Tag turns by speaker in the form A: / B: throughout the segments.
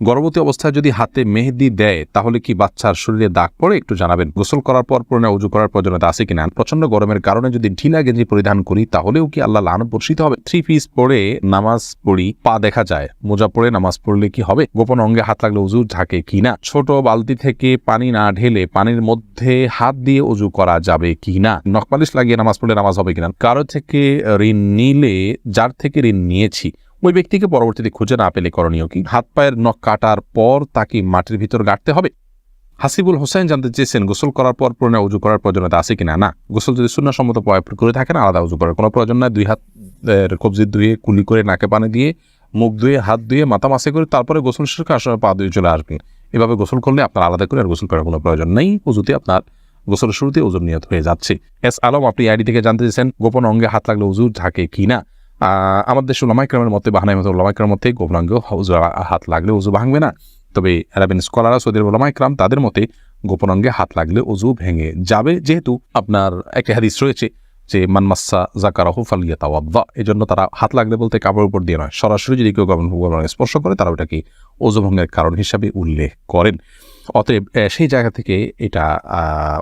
A: গর্ভবতী অবস্থায় যদি হাতে মেহেদি দেয় তাহলে কি বাচ্চার শরীরে দাগ পড়ে? একটু জানাবেন। গোসল করার পর পুনরায় ওযু করার প্রয়োজনীয়তা আছে কিনা? প্রচন্ড গরমের কারণে যদি ঢিলা গেঞ্জি পরিধান করি তাহলেও কি আল্লাহ লানত বর্ষিত হবে? 3 পিস পরে নামাজ পড়ি, পা দেখা যায়, মোজা পরে নামাজ পড়লে কি হবে? গোপন অঙ্গে হাত লাগলে ওযু ঝাঁকে কিনা? ছোট বালতি থেকে পানি না ঢেলে পানির মধ্যে হাত দিয়ে ওযু করা যাবে কিনা? নখপালিশ লাগিয়ে নামাজ পড়লে নামাজ হবে কিনা? কারো থেকে ঋণ নিলে যার থেকে ঋণ নিয়েছি ওই ব্যক্তিকে পরবর্তীতে খুঁজে না পেলে করণীয় কি? হাত পায়ের নখ কাটার পর তাকে মাটির ভিতর গাঁটতে হবে? হাসিবুল হোসেন জানতে চেয়েছেন গোসল করার পর পুনরায় ওযু করার প্রয়োজনীয়তা আছে কিনা? না, গোসল যদি সুন্নাহসম্মত করে থাকেন আলাদা ওযু করার কোনো প্রয়োজন নাই। 2 হাত কবজি ধুয়ে কুলি করে নাকে পানি দিয়ে মুখ ধুয়ে হাত ধুয়ে মাথা মাসে করে তারপরে গোসল শেষ করে আসলে পা ধুয়ে চলে আসবেন। এভাবে গোসল করলে আপনার আলাদা করে আর গোসল করার কোনো প্রয়োজন নেই। ওযুতে আপনার গোসলের শুরুতে ওযুর নিয়ত হয়ে যাচ্ছে। এস আলম আপনি আইডি থেকে জানতে চেয়েছেন গোপন অঙ্গে হাত লাগলে ওযু ঝাঁকে কিনা? আমাদের দেশে উলামায়ে কেরামের মতে বাহানায় মতো উলামায়ে কেরামের মতে গোপন অঙ্গে হাত লাগলে ওযু ভাঙবে না। তবে আরবিয়ান স্কলাররা সৌদি আরবের উলামায়ে কেরাম তাদের মতে গোপন অঙ্গে হাত লাগলে ওযু ভেঙে যাবে, যেহেতু আপনার একটা হাদিস রয়েছে যে মান মাসসা যাকারাহু ফালিয়াতাওয়াদ্দা। এজন্য তারা হাত লাগলে বলতে কাপড়ের উপর দিয়ে নয়, সরাসরি যদি কেউ গোপন অঙ্গে স্পর্শ করে তারা ওটাকে ওযু ভঙ্গের কারণ হিসাবে উল্লেখ করেন। অতএব সেই জায়গা থেকে এটা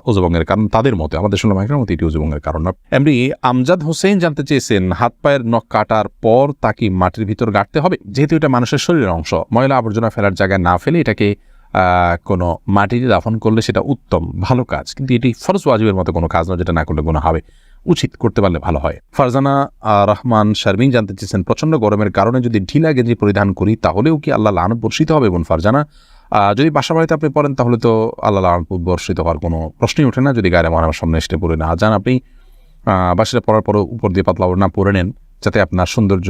A: ওযু ভঙ্গের কারণ তাদের মতে, আমাদের উলামায়ে কেরামের মতে এটি ওযু ভঙ্গের কারণ না। এমনি আমজাদ হোসেন জানতে চেয়েছেন হাত পায়ের নখ কাটার পর তাকে মাটির ভিতর গাঁটতে হবে? যেহেতু এটা মানুষের শরীরের অংশ, ময়লা আবর্জনা ফেলার জায়গায় না ফেলে এটাকে কোনো মাটিতে দাফন করলে সেটা উত্তম, ভালো কাজ, কিন্তু এটি ফরজ ওয়াজিবের মতো কোনো কাজ নয় যেটা না করলে গুনাহ হবে। উচিত, করতে পারলে ভালো হয়। ফারজানা রহমান শারমিন জানতে চেয়েছেন প্রচন্ড গরমের কারণে যদি ঢিলা গেঞ্জি পরিধান করি তাহলেও কি আল্লাহ লানত বর্ষিত হবে? বোন ফারজানা, যদি বাসা বাড়িতে আপনি পড়েন তাহলে তো আল্লাহ লানত বর্ষিত হওয়ার কোনো প্রশ্নই ওঠে না। যদি গায়ে মহারামের সামনে এসে পড়ে না যান, আপনি বাসাটা পড়ার পর উপর দিয়ে পাতলা না পরে নেন যাতে আপনার সৌন্দর্য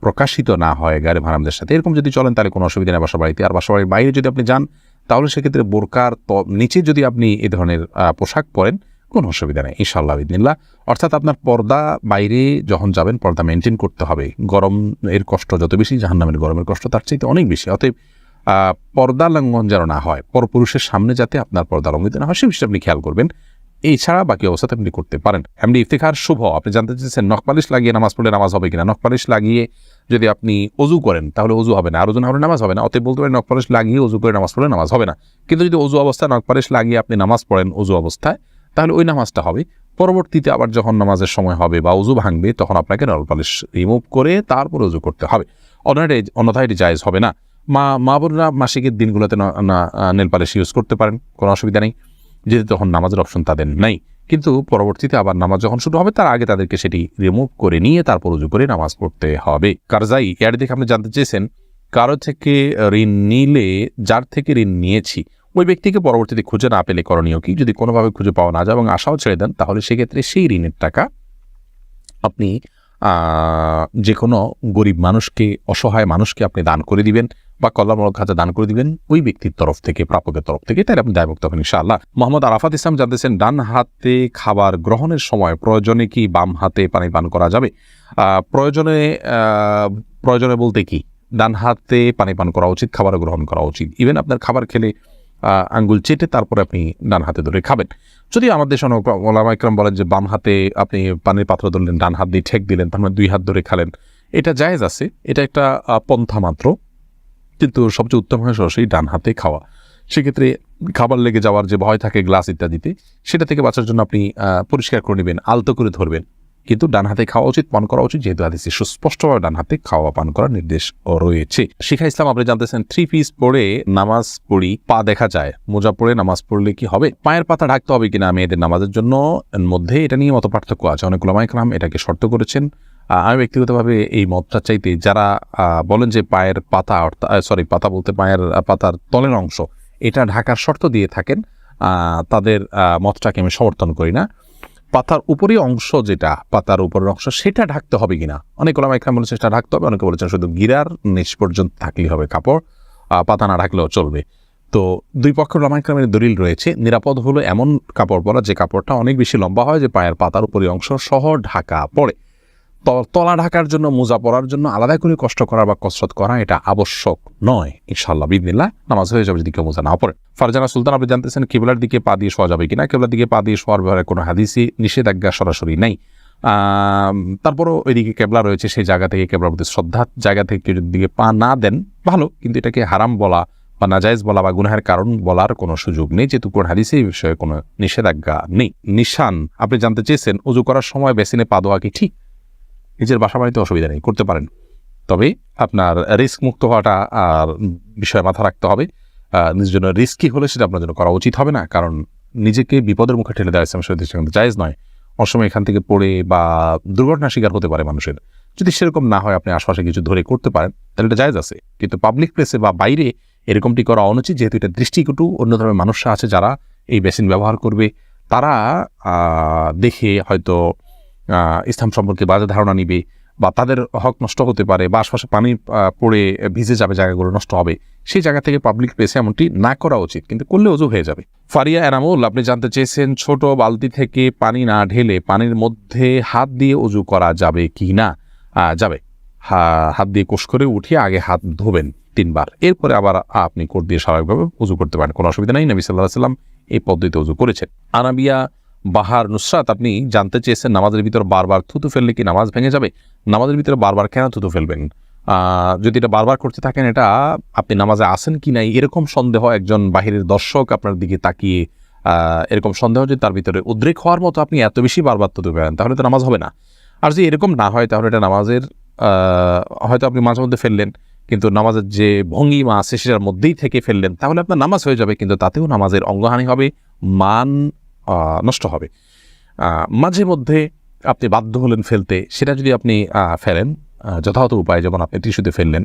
A: প্রকাশিত না হয় গায়ে মহারামদের সাথে, এরকম যদি চলেন তাহলে কোনো অসুবিধা নেই বাসা বাড়িতে। আর বাসা বাড়ির বাইরে যদি আপনি যান তাহলে সেক্ষেত্রে বোরকার নিচে যদি আপনি এ ধরনের পোশাক পরেন কোনো অসুবিধা নেই ইনশাআল্লাহ বিদিনিল্লাহ। অর্থাৎ আপনার পর্দা বাইরে যখন যাবেন পর্দা মেনটেন করতে হবে। গরম এর কষ্ট যত বেশি জাহান্নামের গরমের কষ্ট তার চাইতে অনেক বেশি। অতএব পর্দা লঙ্ঘন যেন না হয়, পরপুরুষের সামনে যাতে আপনার পর্দা লঙ্ঘিত না হয় সে বিষয়ে আপনি খেয়াল করবেন। এছাড়া বাকি অবস্থাতে আপনি করতে পারেন। এমনি ইফতিখার শুভ আপনি জানতে চেয়েছেন নখপালিশ লাগিয়ে নামাজ পড়লে নামাজ হবে কিনা? নখপালিশ লাগিয়ে যদি আপনি ওযু করেন তাহলে ওযু হবে না, আর ওযু না হলে নামাজ হবে না। অতএব বলতে পারেন নখপালিশ লাগিয়ে ওযু করে নামাজ পড়লে নামাজ হবে না। কিন্তু যদি ওযু অবস্থায় নখপালিশ লাগিয়ে আপনি নামাজ পড়েন ওযু অবস্থায় তাহলে ওই নামাজটা হবে। পরবর্তীতে আবার যখন নামাজের সময় হবে বা ওযু ভাঙবে তখন আপনাকে নখপালিশ রিমুভ করে তারপর ওযু করতে হবে, অন্যথায় এটি জায়েজ হবে না। মা বোনরা মাসিকের দিনগুলোতে নেল পালিশ ইউজ করতে পারেন, কোনো অসুবিধা নেই, যেহেতু তখন নামাজের অপশন তাদের নাই। কিন্তু পরবর্তীতে আবার নামাজ যখন শুরু হবে তার আগে তাদেরকে সেটি রিমুভ করে নিয়ে তারপর ওযু করে নামাজ পড়তে হবে। কারজাই এর দিকে আপনি জানতে চেয়েছেন কারো থেকে ঋণ নিলে যার থেকে ঋণ নিয়েছি ওই ব্যক্তিকে পরবর্তীতে খুঁজে না পেলে করণীয় কি? যদি কোনোভাবে খুঁজে পাওয়া না যায় এবং আশাও ছেড়ে দেন তাহলে সেক্ষেত্রে সেই ঋণের টাকা আপনি যে কোনো গরিব মানুষকে, অসহায় মানুষকে আপনি দান করে দিবেন বা কল্যাণমূলক খাতে দান করে দিবেন ওই ব্যক্তির তরফ থেকে, প্রাপকের তরফ থেকে, তাই আপনি দায়মুক্ত হবেন ইনশাআল্লাহ। মোহাম্মদ আরাফাত ইসলাম জানতেছেন ডান হাতে খাবার গ্রহণের সময় প্রয়োজনে কি বাম হাতে পানি পান করা যাবে? প্রয়োজনে বলতে কি, ডান হাতে পানি পান করা উচিত, খাবার গ্রহণ করা উচিত। ইভেন আপনার খাবার খেলে আঙ্গুল চেটে তারপরে আপনি ডান হাতে ধরে খাবেন। যদি আমাদের দেশে ওলামা ইকরাম বলেন যে বাম হাতে আপনি পানির পাত্র ধরলেন, ডান হাত দিয়ে ঠেক দিলেন, তার মানে 2 হাত ধরে খালেন, এটা জায়েজ আছে, এটা একটা পন্থা মাত্র, কিন্তু সবচেয়ে উত্তম হয় সরাসরি ডান হাতে খাওয়া। সেক্ষেত্রে খাবার লেগে যাওয়ার যে ভয় থাকে গ্লাস ইত্যাদিতে, সেটা থেকে বাঁচার জন্য আপনি পরিষ্কার করে নেবেন, আলতো করে ধরবেন, কিন্তু ডান হাতে খাওয়া উচিত, পান করা উচিত, যেহেতু হাদিসে সুস্পষ্টভাবে ডান হাতে খাওয়া পান করার নির্দেশ রয়েছে। শিখা ইসলাম আপনি জানতেছেন 3 পিস পরে নামাজ পড়ি, পা দেখা যায়, মোজা পরে নামাজ পড়লে কি হবে? পায়ের পাতা ঢাকতে হবে কিনা মেয়েদের নামাজের জন্য মধ্যে এটা নিয়ে মত পার্থক্য আছে। অনেক উলামায়ে কেরাম এটাকে শর্ত করেছেন। আমি ব্যক্তিগতভাবে এই মতটা চাইতে যারা বলেন যে পায়ের পাতা, পাতা বলতে পায়ের পাতার তলের অংশ এটা ঢাকার শর্ত দিয়ে থাকেন, তাদের মতটাকে আমি সমর্থন করি না। পাতার উপরের অংশ, যেটা পাতার উপরের অংশ সেটা ঢাকতে হবে কিনা, অনেক ওলামায়ে কেরাম বলেছেন সেটা ঢাকতে হবে, অনেকে বলেছেন শুধু গিরার নিচ পর্যন্ত থাকলেই হবে কাপড়, পাতা না ঢাকলেও চলবে। তো দুই পক্ষের ওলামায়ে কেরামের দলিল রয়েছে। নিরাপদ হলো এমন কাপড় পরা যে কাপড়টা অনেক বেশি লম্বা হয়, যে পায়ের পাতার উপরের অংশ সহ ঢাকা পড়ে। তলা ঢাকার জন্য, মোজা পরার জন্য আলাদা করে কষ্ট করা বা কসরত করা এটা আবশ্যক নয় ইনশাআল্লাহ বিদিনিল্লাহ। নামাজ হয়ে যাবে যদি কেউ মোজা না পড়ে। ফারজানা সুলতান আপনি জানতেছেন কিবলার দিকে পা দিয়ে শোয়া যাবে কিনা? কিবলার দিকে পা দিয়ে শোয়ার ব্যাপারে কোনো হাদিসই নিষেধাজ্ঞা সরাসরি নাই। তারপরও ওইদিকে কেবলা রয়েছে, সেই জায়গা থেকে কেবলার প্রতি শ্রদ্ধার জায়গা থেকে যদি দিকে পা না দেন ভালো, কিন্তু এটাকে হারাম বলা বা নাজায়েজ বলা বা গুনাহের কারণ বলার কোনো সুযোগ নেই, যেহেতু কোরআন হাদিসে এই বিষয়ে কোনো নিষেধাজ্ঞা নেই। নিশান, আপনি জানতে চেয়েছেন ওযু করার সময় বেসিনে পা দেওয়া কি ঠিক? নিজের বাসা বাড়িতে অসুবিধা নেই, করতে পারেন, তবে আপনার রিস্ক মুক্ত হওয়াটা আর বিষয়ে মাথা রাখতে হবে। নিজের জন্য রিস্কি হলে সেটা আপনার জন্য করা উচিত হবে না, কারণ নিজেকে বিপদের মুখে ঠেলে দেওয়া ইসলাম শরীয়তে সেখানে জায়েজ নয়। অসময় এখান থেকে পড়ে বা দুর্ঘটনার শিকার হতে পারে মানুষের। যদি সেরকম না হয়, আপনি আশপাশে কিছু ধরে করতে পারেন, তাহলে এটা জায়েজ আছে। কিন্তু পাবলিক প্লেসে বা বাইরে এরকমটি করা অনুচিত, যেহেতু এটা দৃষ্টিকটু। অন্য ধরনের মানুষরা আছে যারা এই বেসিন ব্যবহার করবে, তারা দেখে হয়তো ইসলাম সম্পর্কে বাজে ধারণা নিবে বা তাদের হক নষ্ট হতে পারে বা আশপাশে পানি পড়ে ভিজে যাবে, জায়গাগুলো নষ্ট হবে। সেই জায়গা থেকে পাবলিক প্লেসে এমনটি না করা উচিত, কিন্তু করলে ওযু হয়ে যাবে। ফারিয়া এনামুল, আপনি জানতে চেয়েছেন ছোট বালতি থেকে পানি না ঢেলে পানির মধ্যে হাত দিয়ে ওযু করা যাবে কি না? যাবে। হাত দিয়ে কোষ করে উঠিয়ে আগে হাত ধোবেন 3 বার, এরপরে আবার আপনি কোট দিয়ে স্বাভাবিকভাবে ওযু করতে পারেন, কোনো অসুবিধা নেই। নবী সাল্লাল্লাহু আলাইহি ওয়াসাল্লাম এই পদ্ধতিতে ওযু করেছেন। আনাবিয়া বাহার নুসরাত, আপনি জানতে চেয়েছেন নামাজের ভিতর বারবার থুতু ফেললে কি নামাজ ভেঙে যাবে? নামাজের ভিতরে বারবার কেন থুতু ফেলবেন? যদি এটা বারবার করতে থাকেন, এটা আপনি নামাজে আসেন কি নাই এরকম সন্দেহ, একজন বাহিরের দর্শক আপনার দিকে তাকিয়ে এরকম সন্দেহ যে তার ভিতরে উদ্রেক হওয়ার মতো আপনি এত বেশি বারবার থুতু ফেলেন, তাহলে তো নামাজ হবে না। আর যদি এরকম না হয়, তাহলে এটা নামাজের হয়তো আপনি মাঝে মধ্যে ফেললেন, কিন্তু নামাজের যে ভঙ্গিমা আছে সেটার মধ্যেই থেকে ফেললেন, তাহলে আপনার নামাজ হয়ে যাবে, কিন্তু তাতেও নামাজের অঙ্গহানি হবে, মান নষ্ট হবে। মাঝে মধ্যে আপনি বাধ্য হলেন ফেলতে, সেটা যদি আপনি ফেলেন যথাযথ উপায়, যেমন আপনি টিস্যুতে ফেললেন,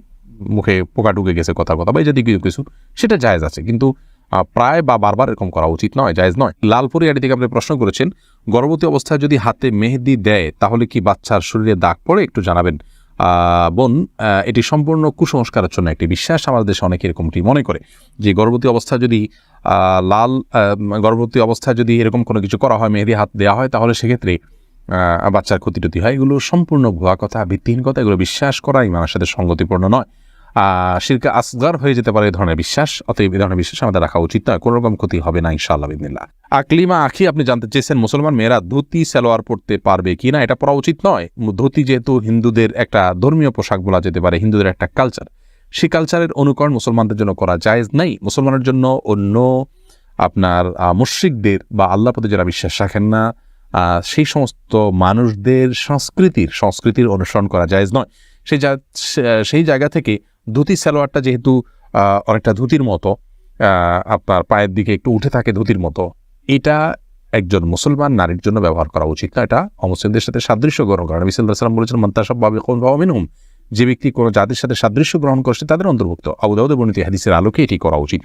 A: মুখে পোকা ঢুকে গেছে কথা বা এই জাতীয় কিছু, সেটা জায়েজ আছে, কিন্তু প্রায় বা বারবার এরকম করা উচিত নয়, জায়েজ নয়। লালপুরি আড়ি থেকে আপনি প্রশ্ন করেছেন গর্ভবতী অবস্থায় যদি হাতে মেহেদি দেয় তাহলে কি বাচ্চার শরীরে দাগ পড়ে? একটু জানাবেন। বোন, এটি সম্পূর্ণ কুসংস্কারের জন্য একটি বিশ্বাস। আমাদের দেশে অনেকে এরকমটি মনে করে যে গর্ভবতী অবস্থায় যদি গর্ভবতী অবস্থায় যদি এরকম কোনো কিছু করা হয়, মেহেদি হাত দেওয়া হয়, তাহলে সেক্ষেত্রে বাচ্চার ক্ষতি টতি হয়। এগুলো সম্পূর্ণ ভুয়া কথা, ভিত্তিহীন কথা। এগুলো বিশ্বাস করা ইমানের সাথে সঙ্গতিপূর্ণ নয়, শিরকে আসগার হয়ে যেতে পারে এই ধরনের বিশ্বাস। অতএব এই ধরনের বিশ্বাস আমাদের রাখা উচিত নয়, কোনো রকম ক্ষতি হবে না ইনশাআল্লাহ বিদিনিল্লাহ। আকলিমা আখি, আপনি জানতে চেয়েছেন মুসলমান মেয়েরা ধুতি সালোয়ার পরতে পারবে কি না? এটা পরা উচিত নয়। ধুতি যেহেতু হিন্দুদের একটা ধর্মীয় পোশাক বলা যেতে পারে, হিন্দুদের একটা কালচার, সেই কালচারের অনুকরণ মুসলমানদের জন্য করা জায়েজ নাই। মুসলমানের জন্য অন্য আপনার মুশরিকদের বা আল্লাহর প্রতি যারা বিশ্বাস রাখেন না, সেই সমস্ত মানুষদের সংস্কৃতির অনুসরণ করা জায়েজ নয়। সেই জায়গা থেকে ধুতি সালোয়ারটা যেহেতু অনেকটা ধুতির মতো, আপনার পায়ের দিকে একটু উঠে থাকে ধুতির মতো, এটা একজন মুসলমান নারীর জন্য ব্যবহার করা উচিত না। এটা অমুসলিমদের সাথে সাদৃশ্য গ্রহণ করা। নবী সাল্লাল্লাহু আলাইহি ওয়াসাল্লাম বলেছেন, মান তাশাব্বাহা বিকওমিন ফাহুয়া মিনহুম, যে ব্যক্তি কোনো জাতির সাথে সাদৃশ্য গ্রহণ করছে তাদের অন্তর্ভুক্ত। আবু দাউদে বর্ণিত হাদিসের আলোকে এটি করা উচিত।